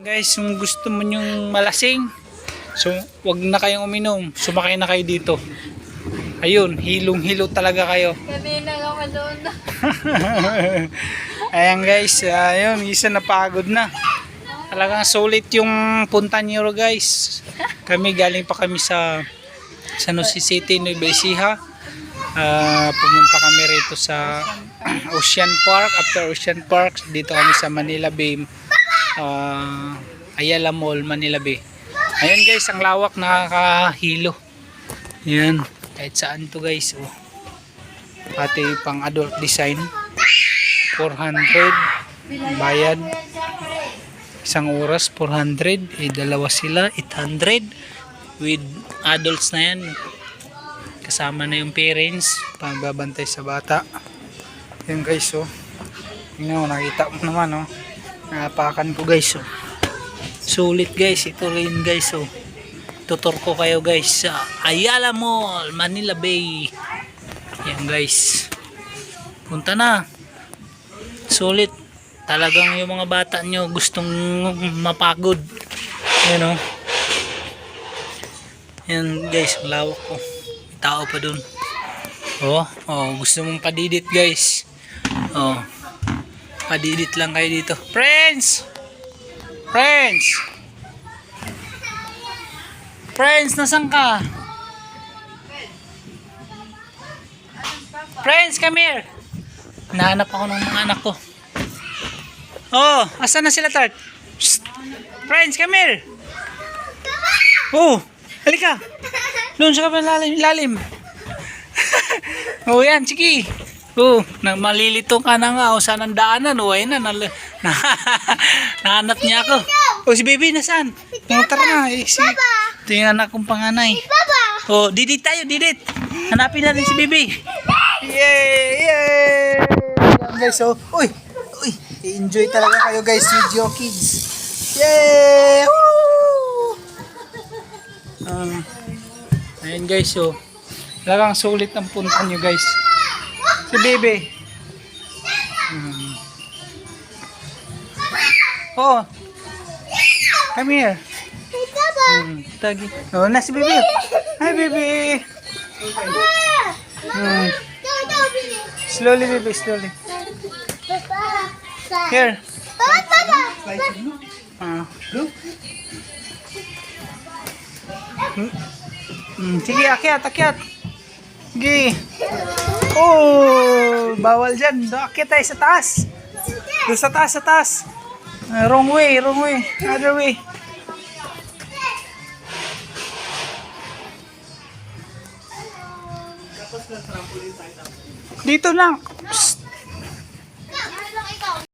Guys, kung gusto mo yung malasing, so wag na kayong uminom, sumakay na kayo dito. Ayun, hilong-hilo talaga kayo. Kanina ako doon. Ayan guys, ayun, isa napagod na. Talagang sulit yung punta niyo guys. Kami galing pa kami sa San Jose City, Nueva Ecija. Pumunta kami rito sa Ocean Park. After Ocean Park, dito kami sa Manila Bay, Ayala Mall, Manila Bay. Ayun guys, ang lawak, nakakahilo. Ayan, kahit saan to guys. Oh. Pati pang adult design, 400 bayad. Isang oras 400, dalawa sila 800 with adults na yan. Kasama na yung parents, pagbabantay sa bata. Yan guys, oh. Tingnan mo, nakita mo naman, oh. Napakan ko guys, oh. Sulit guys, ito rin guys, oh. Tutor ko kayo guys sa Ayala Mall, Manila Bay. Yan guys. Punta na. Sulit. Talagang yung mga bata nyo gustong mapagod. Yan, oh. Yan guys, ang lawak ko. May tao pa dun. Oh, gusto mong padidit guys. Oh. Padidit lang kayo dito. Friends! Friends! Friends, nasan ka? Friends, come here. Nahanap ako ng mga anak ko. Oh, asan na sila, Tart? Shh. Friends, come here. Oh, halika. Doon sa kabilang lalim. Oh, yan, sige. Oh, malilito ka na nga. O, saan ang daanan? O, ayun na. Nahanap niya ako. O, si baby, nasaan? Tara na. Ito yung anak kong panganay. O, didit tayo, didit. Hanapin natin si baby. Yay! Yay! Yan guys, oh. Uy! Enjoy talaga kayo guys with your kids. Yay! Woo! Ayan guys, oh. Talagang sulit ang punta nyo guys. Si baby. Oh. Come here. Tagi. Oh, na si baby. Hi baby. Slowly baby, slowly. Here. Sige, akyat. Sige. Oh, bawal dyan. Akyat tayo sa taas. Doon sa taas. Wrong way. Other way. Dito lang.